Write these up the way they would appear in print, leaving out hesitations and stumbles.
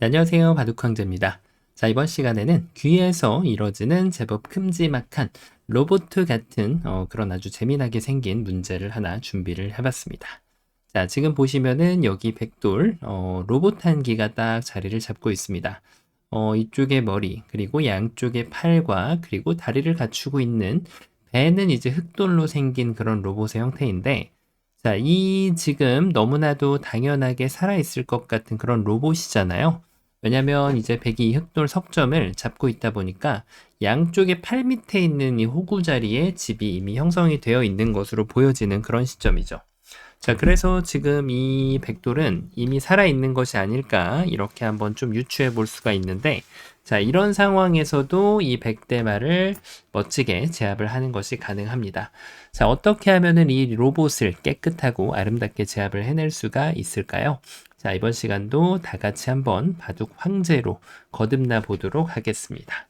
네, 안녕하세요. 바둑황제입니다. 자, 이번 시간에는 귀에서 이뤄지는 제법 큼지막한 로봇 같은 그런 아주 재미나게 생긴 문제를 하나 준비를 해봤습니다. 자, 지금 보시면은 여기 백돌 로봇 한 기가 딱 자리를 잡고 있습니다. 이쪽에 머리, 그리고 양쪽에 팔과 그리고 다리를 갖추고 있는 배는 이제 흑돌로 생긴 그런 로봇의 형태인데, 자, 이 지금 너무나도 당연하게 살아있을 것 같은 그런 로봇이잖아요. 왜냐면 이제 백이 이 흑돌 석점을 잡고 있다 보니까 양쪽에 팔 밑에 있는 이 호구 자리에 집이 이미 형성이 되어 있는 것으로 보여지는 그런 시점이죠. 자, 그래서 지금 이 백돌은 이미 살아있는 것이 아닐까 이렇게 한번 좀 유추해 볼 수가 있는데, 자, 이런 상황에서도 이 백대마를 멋지게 제압을 하는 것이 가능합니다. 자, 어떻게 하면은 이 로봇을 깨끗하고 아름답게 제압을 해낼 수가 있을까요? 자, 이번 시간도 다 같이 한번 바둑 황제로 거듭나 보도록 하겠습니다.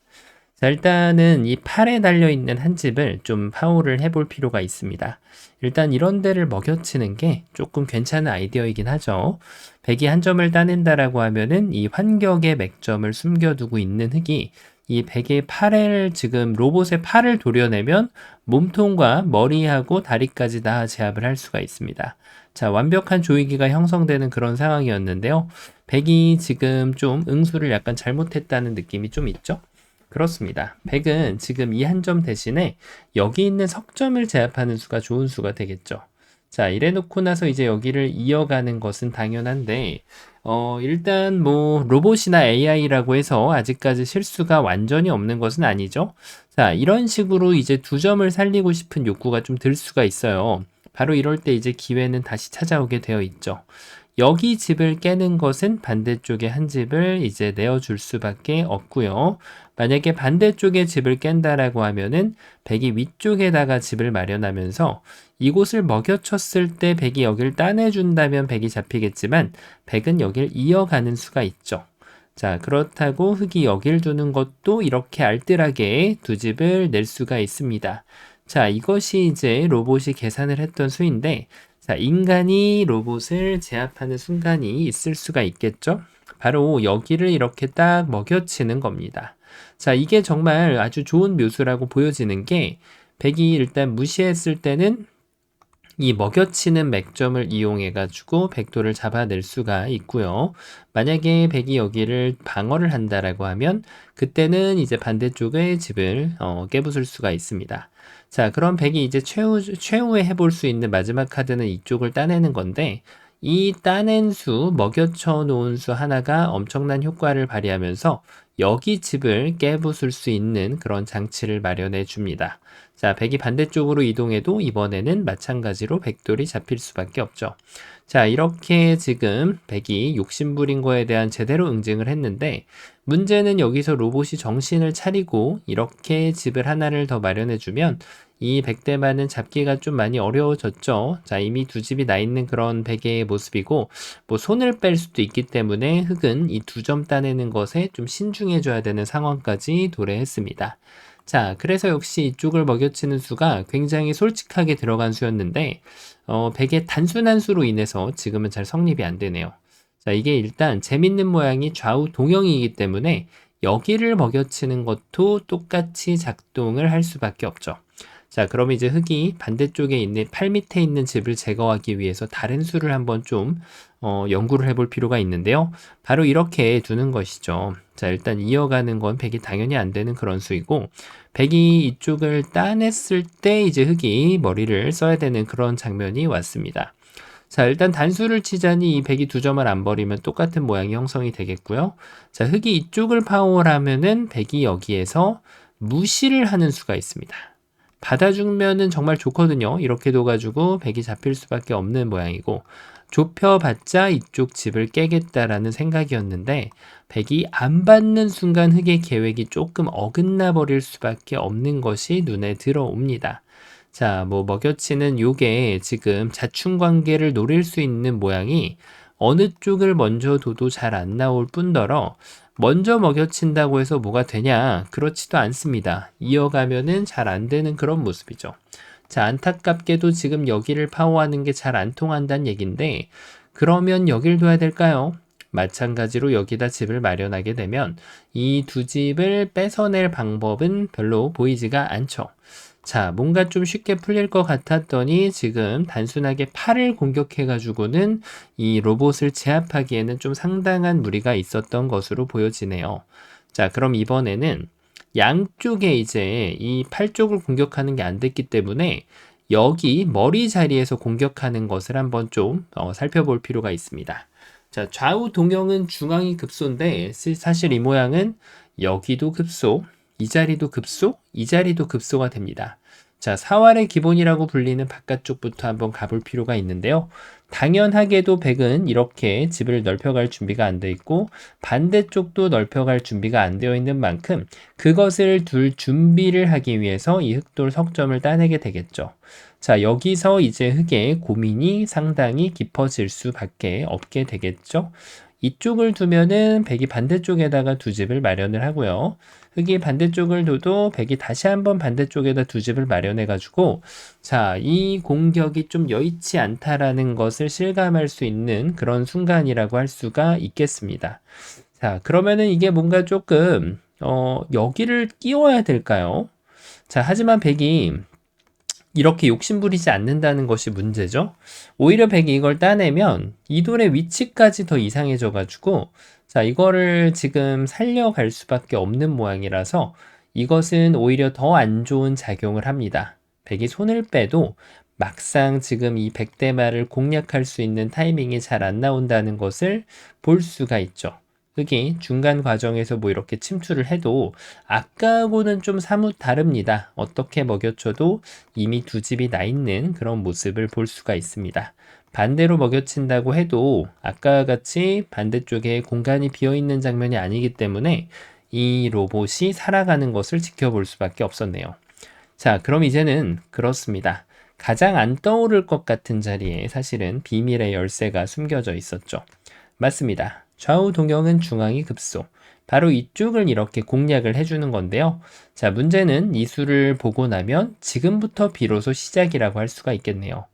자, 일단은 이 팔에 달려있는 한 집을 좀 파호를 해볼 필요가 있습니다. 일단 이런 데를 먹여치는 게 조금 괜찮은 아이디어이긴 하죠. 백이 한 점을 따낸다라고 하면은 이 환격의 맥점을 숨겨두고 있는 흙이 이 백의 팔을 지금 로봇의 팔을 도려내면 몸통과 머리하고 다리까지 다 제압을 할 수가 있습니다. 자, 완벽한 조이기가 형성되는 그런 상황이었는데요. 백이 지금 좀 응수를 약간 잘못했다는 느낌이 좀 있죠? 그렇습니다. 백은 지금 이 한 점 대신에 여기 있는 석점을 제압하는 수가 좋은 수가 되겠죠. 자, 이래 놓고 나서 이제 여기를 이어가는 것은 당연한데, 일단 뭐 로봇이나 AI라고 해서 아직까지 실수가 완전히 없는 것은 아니죠. 자, 이런 식으로 이제 두 점을 살리고 싶은 욕구가 좀 들 수가 있어요. 바로 이럴 때 이제 기회는 다시 찾아오게 되어 있죠. 여기 집을 깨는 것은 반대쪽에 한 집을 이제 내어줄 수밖에 없고요. 만약에 반대쪽에 집을 깬다라고 하면은 백이 위쪽에다가 집을 마련하면서 이곳을 먹여쳤을 때 백이 여기를 따내준다면 백이 잡히겠지만 백은 여길 이어가는 수가 있죠. 자, 그렇다고 흙이 여길 두는 것도 이렇게 알뜰하게 두 집을 낼 수가 있습니다. 자, 이것이 이제 로봇이 계산을 했던 수인데, 자, 인간이 로봇을 제압하는 순간이 있을 수가 있겠죠? 바로 여기를 이렇게 딱 먹여치는 겁니다. 자, 이게 정말 아주 좋은 묘수라고 보여지는 게, 백이 일단 무시했을 때는 이 먹여치는 맥점을 이용해가지고 백도를 잡아낼 수가 있고요. 만약에 백이 여기를 방어를 한다라고 하면 그때는 이제 반대쪽의 집을 깨부술 수가 있습니다. 자, 그럼 백이 이제 최후에 해볼 수 있는 마지막 카드는 이쪽을 따내는 건데, 이 따낸 수, 먹여쳐 놓은 수 하나가 엄청난 효과를 발휘하면서 여기 집을 깨부술 수 있는 그런 장치를 마련해 줍니다. 자, 백이 반대쪽으로 이동해도 이번에는 마찬가지로 백돌이 잡힐 수밖에 없죠. 자, 이렇게 지금 백이 욕심부린 거에 대한 제대로 응징을 했는데, 문제는 여기서 로봇이 정신을 차리고 이렇게 집을 하나를 더 마련해주면 이 백대만은 잡기가 좀 많이 어려워졌죠. 자, 이미 두 집이 나 있는 그런 백의 모습이고, 뭐 손을 뺄 수도 있기 때문에 흑은 이 두 점 따내는 것에 좀 신중해줘야 되는 상황까지 도래했습니다. 자, 그래서 역시 이쪽을 먹여치는 수가 굉장히 솔직하게 들어간 수였는데, 백의 단순한 수로 인해서 지금은 잘 성립이 안 되네요. 자, 이게 일단 재밌는 모양이 좌우 동형이기 때문에 여기를 먹여치는 것도 똑같이 작동을 할 수밖에 없죠. 자, 그럼 이제 흙이 반대쪽에 있는 팔 밑에 있는 집을 제거하기 위해서 다른 수를 한번 좀 연구를 해볼 필요가 있는데요. 바로 이렇게 두는 것이죠. 자, 일단 이어가는 건 백이 당연히 안 되는 그런 수이고, 백이 이쪽을 따냈을 때 이제 흙이 머리를 써야 되는 그런 장면이 왔습니다. 자, 일단 단수를 치자니 이 백이 두 점을 안 버리면 똑같은 모양이 형성이 되겠고요. 자, 흙이 이쪽을 파워를 하면은 백이 여기에서 무시를 하는 수가 있습니다. 받아주면은 정말 좋거든요. 이렇게 둬가지고 백이 잡힐 수밖에 없는 모양이고, 좁혀봤자 이쪽 집을 깨겠다라는 생각이었는데, 백이 안 받는 순간 흙의 계획이 조금 어긋나 버릴 수밖에 없는 것이 눈에 들어옵니다. 자, 뭐 먹여치는 요게 지금 자충관계를 노릴 수 있는 모양이 어느 쪽을 먼저 둬도 잘 안 나올 뿐더러 먼저 먹여친다고 해서 뭐가 되냐? 그렇지도 않습니다. 이어가면은 잘 안 되는 그런 모습이죠. 자, 안타깝게도 지금 여기를 파워하는 게 잘 안 통한다는 얘긴데, 그러면 여길 둬야 될까요? 마찬가지로 여기다 집을 마련하게 되면 이 두 집을 뺏어낼 방법은 별로 보이지가 않죠. 자, 뭔가 좀 쉽게 풀릴 것 같았더니 지금 단순하게 팔을 공격해가지고는 이 로봇을 제압하기에는 좀 상당한 무리가 있었던 것으로 보여지네요. 자, 그럼 이번에는 양쪽에 이제 이 팔 쪽을 공격하는 게 안 됐기 때문에 여기 머리 자리에서 공격하는 것을 한번 좀 살펴볼 필요가 있습니다. 자, 좌우 동형은 중앙이 급소인데 사실 이 모양은 여기도 급소, 이 자리도 급소, 이 자리도 급소가 됩니다. 자, 사활의 기본이라고 불리는 바깥쪽부터 한번 가볼 필요가 있는데요. 당연하게도 백은 이렇게 집을 넓혀갈 준비가 안 돼 있고 반대쪽도 넓혀갈 준비가 안 되어 있는 만큼 그것을 둘 준비를 하기 위해서 이 흑돌 석점을 따내게 되겠죠. 자, 여기서 이제 흑의 고민이 상당히 깊어질 수밖에 없게 되겠죠. 이쪽을 두면은 백이 반대쪽에다가 두 집을 마련을 하고요. 흑이 반대쪽을 둬도 백이 다시 한번 반대쪽에다 두 집을 마련해 가지고 자, 이 공격이 좀 여의치 않다라는 것을 실감할 수 있는 그런 순간이라고 할 수가 있겠습니다. 자, 그러면은 이게 뭔가 조금 여기를 끼워야 될까요? 자, 하지만 백이 이렇게 욕심부리지 않는다는 것이 문제죠. 오히려 백이 이걸 따내면 이 돌의 위치까지 더 이상해져 가지고 자, 이거를 지금 살려갈 수밖에 없는 모양이라서 이것은 오히려 더 안 좋은 작용을 합니다. 백이 손을 빼도 막상 지금 이 백대마를 공략할 수 있는 타이밍이 잘 안 나온다는 것을 볼 수가 있죠. 흑이 중간 과정에서 뭐 이렇게 침투를 해도 아까하고는 좀 사뭇 다릅니다. 어떻게 먹여쳐도 이미 두 집이 나 있는 그런 모습을 볼 수가 있습니다. 반대로 먹여친다고 해도 아까와 같이 반대쪽에 공간이 비어있는 장면이 아니기 때문에 이 로봇이 살아가는 것을 지켜볼 수밖에 없었네요. 자, 그럼 이제는 그렇습니다. 가장 안 떠오를 것 같은 자리에 사실은 비밀의 열쇠가 숨겨져 있었죠. 맞습니다. 좌우 동형은 중앙이 급소. 바로 이쪽을 이렇게 공략을 해주는 건데요. 자, 문제는 이 수를 보고 나면 지금부터 비로소 시작이라고 할 수가 있겠네요.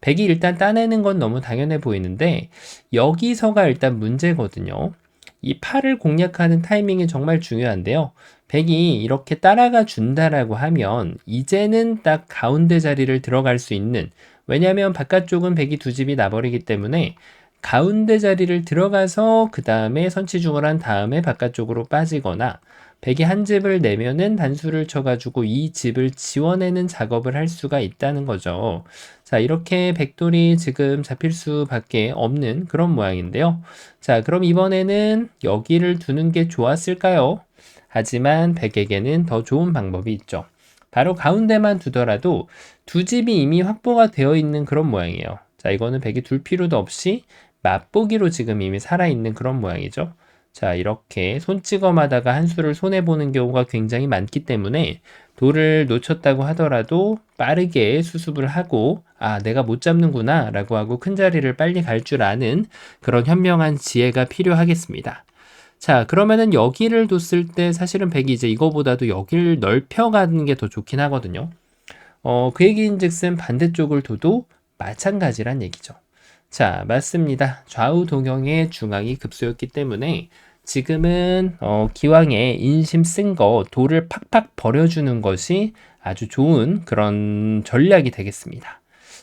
백이 일단 따내는 건 너무 당연해 보이는데 여기서가 일단 문제거든요. 이 팔을 공략하는 타이밍이 정말 중요한데요. 백이 이렇게 따라가 준다라고 하면 이제는 딱 가운데 자리를 들어갈 수 있는, 왜냐하면 바깥쪽은 백이 두 집이 나버리기 때문에 가운데 자리를 들어가서 그 다음에 선취중을 한 다음에 바깥쪽으로 빠지거나 백이 한 집을 내면은 단수를 쳐가지고 이 집을 지워내는 작업을 할 수가 있다는 거죠. 자, 이렇게 백돌이 지금 잡힐 수밖에 없는 그런 모양인데요. 자, 그럼 이번에는 여기를 두는 게 좋았을까요? 하지만 백에게는 더 좋은 방법이 있죠. 바로 가운데만 두더라도 두 집이 이미 확보가 되어 있는 그런 모양이에요. 자, 이거는 백이 둘 필요도 없이 맛보기로 지금 이미 살아있는 그런 모양이죠. 자, 이렇게 손찌검하다가 한 수를 손해보는 경우가 굉장히 많기 때문에 돌을 놓쳤다고 하더라도 빠르게 수습을 하고 내가 못 잡는구나 라고 하고 큰 자리를 빨리 갈 줄 아는 그런 현명한 지혜가 필요하겠습니다. 자, 그러면은 여기를 뒀을 때 사실은 백이 이제 이거보다도 여기를 넓혀가는 게 더 좋긴 하거든요. 그 얘기인즉슨 반대쪽을 둬도 마찬가지란 얘기죠. 자, 맞습니다. 좌우 동형의 중앙이 급소였기 때문에 지금은 기왕에 인심 쓴 거 돌을 팍팍 버려주는 것이 아주 좋은 그런 전략이 되겠습니다.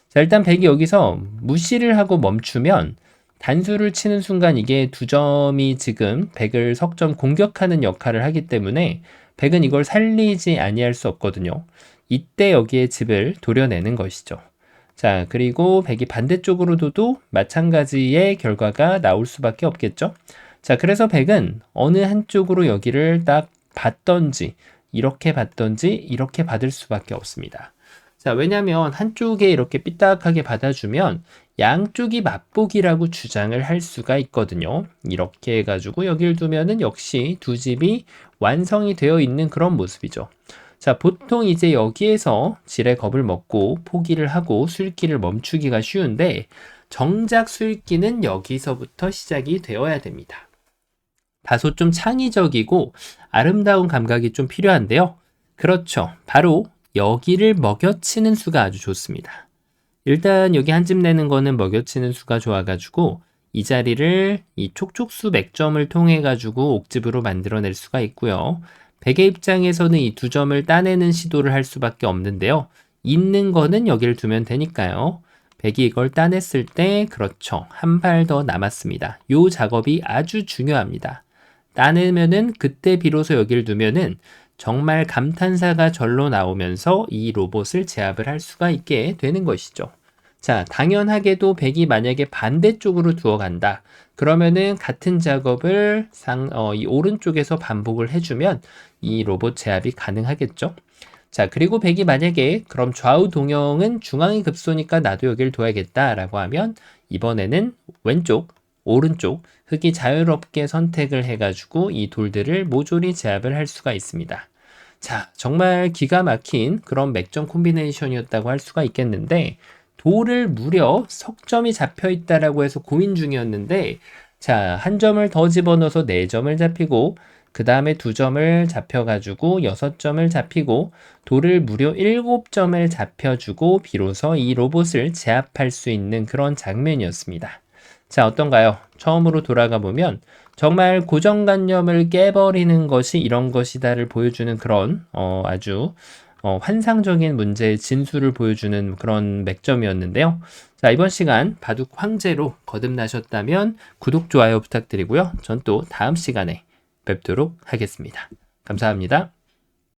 자, 일단 백이 여기서 무시를 하고 멈추면 단수를 치는 순간 이게 두 점이 지금 백을 석점 공격하는 역할을 하기 때문에 백은 이걸 살리지 아니할 수 없거든요. 이때 여기에 집을 도려내는 것이죠. 자, 그리고 백이 반대쪽으로 둬도 마찬가지의 결과가 나올 수밖에 없겠죠. 자, 그래서 백은 어느 한쪽으로 여기를 딱 받던지 이렇게 받던지 이렇게 받을 수밖에 없습니다. 자, 왜냐하면 한쪽에 이렇게 삐딱하게 받아주면 양쪽이 맛보기라고 주장을 할 수가 있거든요. 이렇게 해가지고 여기를 두면은 역시 두 집이 완성이 되어 있는 그런 모습이죠. 자, 보통 이제 여기에서 질의 겁을 먹고 포기를 하고 수읽기를 멈추기가 쉬운데 정작 수읽기는 여기서부터 시작이 되어야 됩니다. 다소 좀 창의적이고 아름다운 감각이 좀 필요한데요. 그렇죠. 바로 여기를 먹여치는 수가 아주 좋습니다. 일단 여기 한 집 내는 거는 먹여치는 수가 좋아가지고 이 자리를 이 촉촉수 맥점을 통해 가지고 옥집으로 만들어낼 수가 있고요. 백의 입장에서는 이 두 점을 따내는 시도를 할 수밖에 없는데요. 있는 거는 여기를 두면 되니까요. 백이 이걸 따냈을 때 그렇죠. 한 발 더 남았습니다. 요 작업이 아주 중요합니다. 따내면은 그때 비로소 여기를 두면은 정말 감탄사가 절로 나오면서 이 로봇을 제압을 할 수가 있게 되는 것이죠. 자, 당연하게도 백이 만약에 반대쪽으로 두어 간다. 그러면은 같은 작업을 이 오른쪽에서 반복을 해주면 이 로봇 제압이 가능하겠죠. 자, 그리고 백이 만약에 그럼 좌우 동형은 중앙이 급소니까 나도 여길 둬야겠다라고 하면 이번에는 왼쪽, 오른쪽 흙이 자유롭게 선택을 해가지고 이 돌들을 모조리 제압을 할 수가 있습니다. 자, 정말 기가 막힌 그런 맥점 콤비네이션이었다고 할 수가 있겠는데 돌을 무려 석점이 잡혀 있다라고 해서 고민 중이었는데 자, 한 점을 더 집어넣어서 4점을 잡히고 그 다음에 2점을 잡혀가지고 6점을 잡히고 돌을 무려 7점을 잡혀주고 비로소 이 로봇을 제압할 수 있는 그런 장면이었습니다. 자, 어떤가요? 처음으로 돌아가 보면 정말 고정관념을 깨버리는 것이 이런 것이다를 보여주는 그런 아주 환상적인 문제의 진수를 보여주는 그런 맥점이었는데요. 자, 이번 시간 바둑 황제로 거듭나셨다면 구독, 좋아요 부탁드리고요. 전 또 다음 시간에 뵙도록 하겠습니다. 감사합니다.